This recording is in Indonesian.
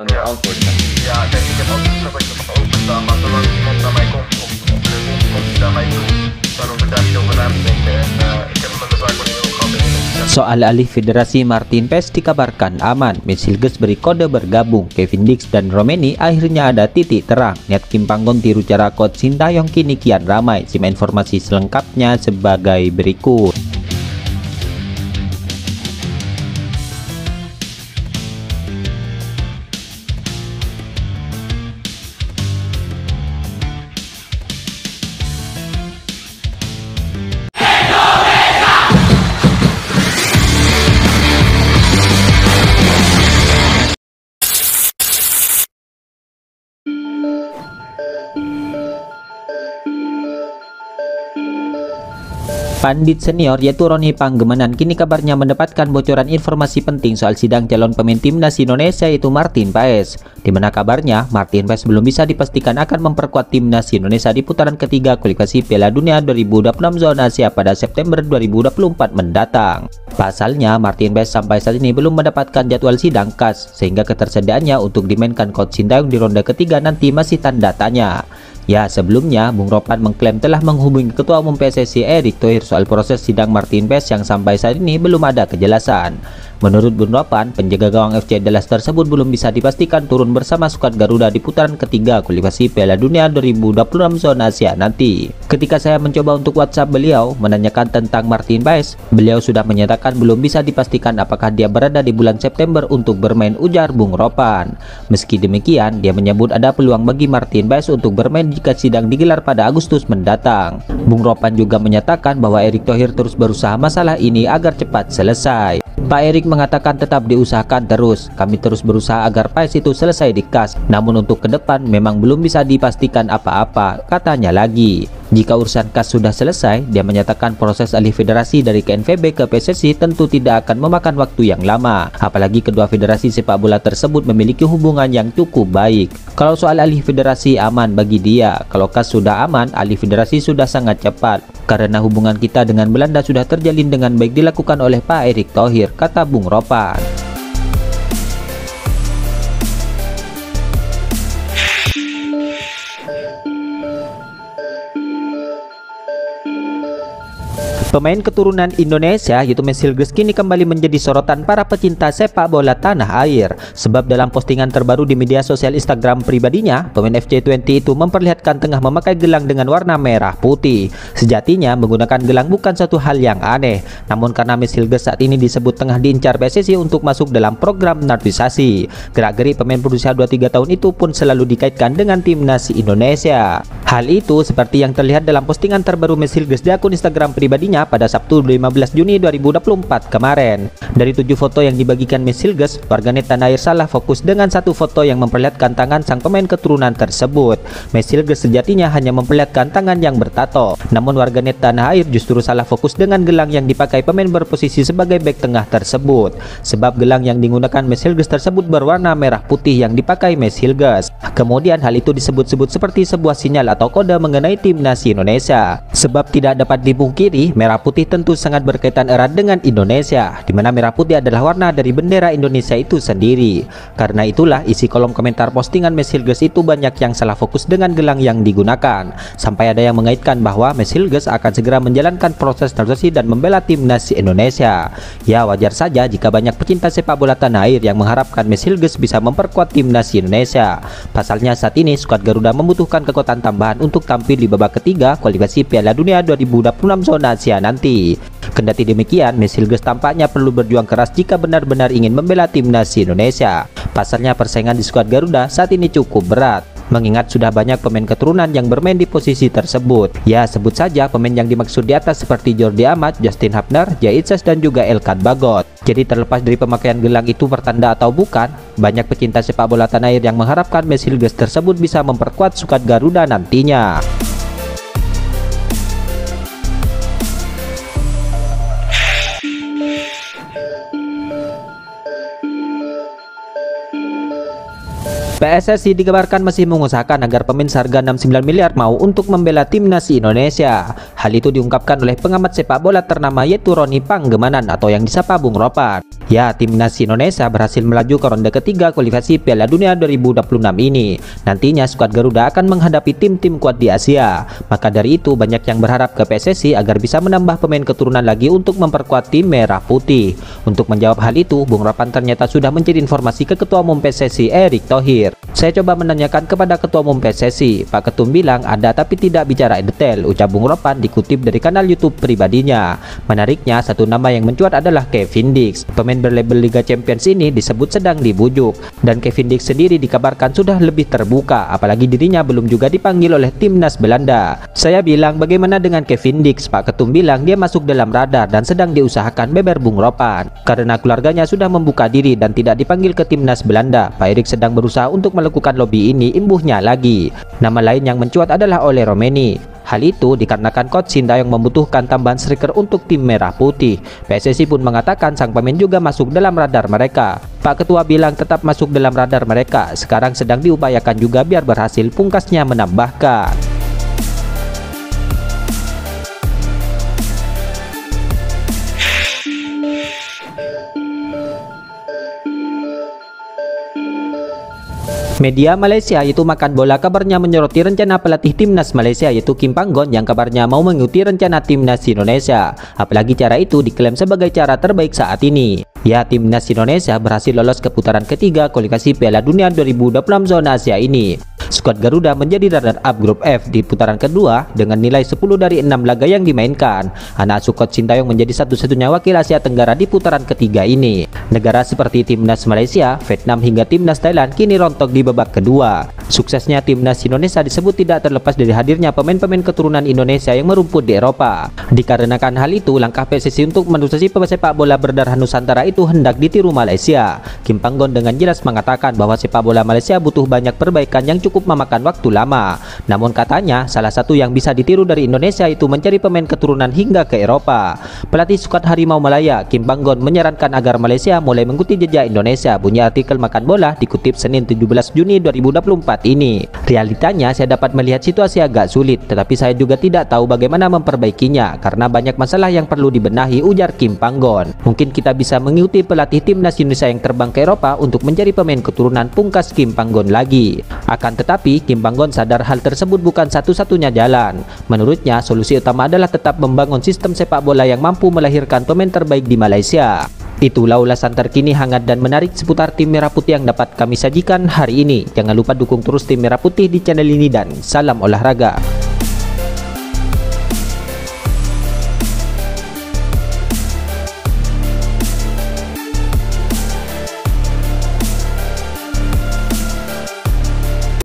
Ja, ja, ik denk het ook zo dat je van openstaan, maar zolang iemand naar mij komt of de hond komt naar mij toe, dan hoef ik daar niet over na te denken. En ik heb hem met de zaak wat ik wil gehad. Soal alih federasi, Martin Paes dikabarkan aman. Messilges beri kode bergabung. Kevin Dix dan Romeni akhirnya ada titik terang. Niat Kim Panggon tiru cara Coach Sintayong kini kian ramai. Simak informasi selengkapnya sebagai berikut. Pandit senior yaitu Roni Panggemanan kini kabarnya mendapatkan bocoran informasi penting soal sidang calon pemain timnas Indonesia yaitu Martin Paes. Di mana kabarnya Martin Paes belum bisa dipastikan akan memperkuat timnas Indonesia di putaran ketiga kualifikasi Piala Dunia 2026 zona Asia pada September 2024 mendatang. Pasalnya Martin Paes sampai saat ini belum mendapatkan jadwal sidang khas sehingga ketersediaannya untuk dimainkan Coach Sintayong di ronde ketiga nanti masih tanda tanya. Ya, sebelumnya Bung Ropan mengklaim telah menghubungi Ketua Umum PSSI Erick Thohir soal proses sidang Martin Paes yang sampai saat ini belum ada kejelasan. Menurut Bung Ropan, penjaga gawang FC Dallas tersebut belum bisa dipastikan turun bersama skuad Garuda di putaran ketiga kualifikasi Piala Dunia 2026 zona Asia nanti. Ketika saya mencoba untuk WhatsApp beliau menanyakan tentang Martin Paes, beliau sudah menyatakan belum bisa dipastikan apakah dia berada di bulan September untuk bermain, ujar Bung Ropan. Meski demikian, dia menyebut ada peluang bagi Martin Paes untuk bermain jika sidang digelar pada Agustus mendatang. Bung Ropan juga menyatakan bahwa Erick Thohir terus berusaha masalah ini agar cepat selesai. Pak Erick mengatakan tetap diusahakan terus. Kami terus berusaha agar Paes itu selesai di KAS. Namun untuk ke depan memang belum bisa dipastikan apa-apa, katanya lagi. Jika urusan KAS sudah selesai, dia menyatakan proses alih federasi dari KNVB ke PSSI tentu tidak akan memakan waktu yang lama. Apalagi kedua federasi sepak bola tersebut memiliki hubungan yang cukup baik. Kalau soal alih federasi aman bagi dia. Kalau KAS sudah aman, alih federasi sudah sangat cepat. Karena hubungan kita dengan Belanda sudah terjalin dengan baik dilakukan oleh Pak Erick Thohir, kata Bung Ropan. Pemain keturunan Indonesia yaitu Messilges kini kembali menjadi sorotan para pecinta sepak bola tanah air. Sebab dalam postingan terbaru di media sosial Instagram pribadinya, pemain FC20 itu memperlihatkan tengah memakai gelang dengan warna merah putih. Sejatinya menggunakan gelang bukan satu hal yang aneh. Namun karena Messilges saat ini disebut tengah diincar PSSI untuk masuk dalam program naturalisasi, gerak-gerik pemain berusia 23 tahun itu pun selalu dikaitkan dengan timnas Indonesia. Hal itu seperti yang terlihat dalam postingan terbaru Messilges di akun Instagram pribadinya pada Sabtu 15 Juni 2024 kemarin. Dari 7 foto yang dibagikan Messilges, warganet tanah air salah fokus dengan satu foto yang memperlihatkan tangan sang pemain keturunan tersebut. Messilges sejatinya hanya memperlihatkan tangan yang bertato. Namun warganet tanah air justru salah fokus dengan gelang yang dipakai pemain berposisi sebagai bek tengah tersebut. Sebab gelang yang digunakan Messilges tersebut berwarna merah putih yang dipakai Messilges. Kemudian hal itu disebut-sebut seperti sebuah sinyal atau kode mengenai timnas Indonesia. Sebab tidak dapat dipungkiri, merah putih tentu sangat berkaitan erat dengan Indonesia, di mana merah putih adalah warna dari bendera Indonesia itu sendiri. Karena itulah isi kolom komentar postingan Messilges itu banyak yang salah fokus dengan gelang yang digunakan. Sampai ada yang mengaitkan bahwa Messilges akan segera menjalankan proses naturalisasi dan membela timnas Indonesia. Ya, wajar saja jika banyak pecinta sepak bola tanah air yang mengharapkan Messilges bisa memperkuat timnas Indonesia. Pasalnya saat ini skuad Garuda membutuhkan kekuatan tambahan untuk tampil di babak ketiga kualifikasi Piala Dunia 2026 zona Asia nanti. Kendati demikian, Messilges tampaknya perlu berjuang keras jika benar-benar ingin membela timnas Indonesia. Pasalnya persaingan di skuad Garuda saat ini cukup berat, mengingat sudah banyak pemain keturunan yang bermain di posisi tersebut. Ya, sebut saja pemain yang dimaksud di atas seperti Jordi Amat, Justin Hapner, Jai Itzes, dan juga Elkan Bagot. Jadi terlepas dari pemakaian gelang itu pertanda atau bukan, banyak pecinta sepak bola tanah air yang mengharapkan Messilges tersebut bisa memperkuat skuad Garuda nantinya. PSSI dikabarkan masih mengusahakan agar pemain seharga 69 miliar mau untuk membela timnas Indonesia. Hal itu diungkapkan oleh pengamat sepak bola ternama yaitu Roni Panggemanan atau yang disapa Bung Ropan. Ya, timnas Indonesia berhasil melaju ke ronde ketiga kualifikasi Piala Dunia 2026 ini. Nantinya skuad Garuda akan menghadapi tim-tim kuat di Asia. Maka dari itu banyak yang berharap ke PSSI agar bisa menambah pemain keturunan lagi untuk memperkuat tim merah putih. Untuk menjawab hal itu, Bung Ropan ternyata sudah menjadi informasi ke Ketua Umum PSSI Erick Thohir. Saya coba menanyakan kepada Ketua Umum PSSI, Pak Ketum bilang ada tapi tidak bicara detail, ucap Bung Ropan dikutip dari kanal YouTube pribadinya. Menariknya, satu nama yang mencuat adalah Kevin Dix. Pemain berlabel Liga Champions ini disebut sedang dibujuk, dan Kevin Dix sendiri dikabarkan sudah lebih terbuka, apalagi dirinya belum juga dipanggil oleh timnas Belanda. Saya bilang bagaimana dengan Kevin Dix? Pak Ketum bilang dia masuk dalam radar dan sedang diusahakan, beber Bung Ropan. Karena keluarganya sudah membuka diri dan tidak dipanggil ke timnas Belanda, Pak Erick sedang berusaha untuk melakukan lobby ini, imbuhnya lagi. Nama lain yang mencuat adalah Ole Romeni. Hal itu dikarenakan Coach Sintayong membutuhkan tambahan striker untuk tim merah putih. PSSI pun mengatakan sang pemain juga masuk dalam radar mereka. Pak Ketua bilang tetap masuk dalam radar mereka. Sekarang sedang diupayakan juga biar berhasil, pungkasnya menambahkan. Media Malaysia yaitu Makan Bola kabarnya menyoroti rencana pelatih timnas Malaysia yaitu Kim Panggon yang kabarnya mau mengikuti rencana timnas Indonesia. Apalagi cara itu diklaim sebagai cara terbaik saat ini. Ya, timnas Indonesia berhasil lolos ke putaran ketiga kualifikasi Piala Dunia 2026 zona Asia ini. Skuad Garuda menjadi runner-up grup F di putaran kedua dengan nilai 10 dari 6 laga yang dimainkan. Anak asuh Coach Sintayong menjadi satu-satunya wakil Asia Tenggara di putaran ketiga ini. Negara seperti timnas Malaysia, Vietnam hingga timnas Thailand kini rontok di babak kedua. Suksesnya timnas Indonesia disebut tidak terlepas dari hadirnya pemain-pemain keturunan Indonesia yang merumput di Eropa. Dikarenakan hal itu, langkah PSSI untuk menutupi pesepak bola berdarah Nusantara itu hendak ditiru Malaysia. Kim Panggon dengan jelas mengatakan bahwa sepak bola Malaysia butuh banyak perbaikan yang cukup memakan waktu lama. Namun katanya salah satu yang bisa ditiru dari Indonesia itu mencari pemain keturunan hingga ke Eropa. Pelatih skuad Harimau Malaya Kim Panggon menyarankan agar Malaysia mulai mengikuti jejak Indonesia, bunyi artikel Makan Bola dikutip Senin 17 Juni 2024 ini. Realitanya saya dapat melihat situasi agak sulit, tetapi saya juga tidak tahu bagaimana memperbaikinya karena banyak masalah yang perlu dibenahi, ujar Kim Panggon. Mungkin kita bisa mengikuti pelatih timnas Indonesia yang terbang ke Eropa untuk mencari pemain keturunan, pungkas Kim Panggon lagi. Akan tetapi Kim Panggon sadar hal tersebut bukan satu-satunya jalan. Menurutnya solusi utama adalah tetap membangun sistem sepak bola yang mampu melahirkan pemain terbaik di Malaysia. Itulah ulasan terkini hangat dan menarik seputar tim Merah Putih yang dapat kami sajikan hari ini. Jangan lupa dukung terus tim Merah Putih di channel ini dan salam olahraga.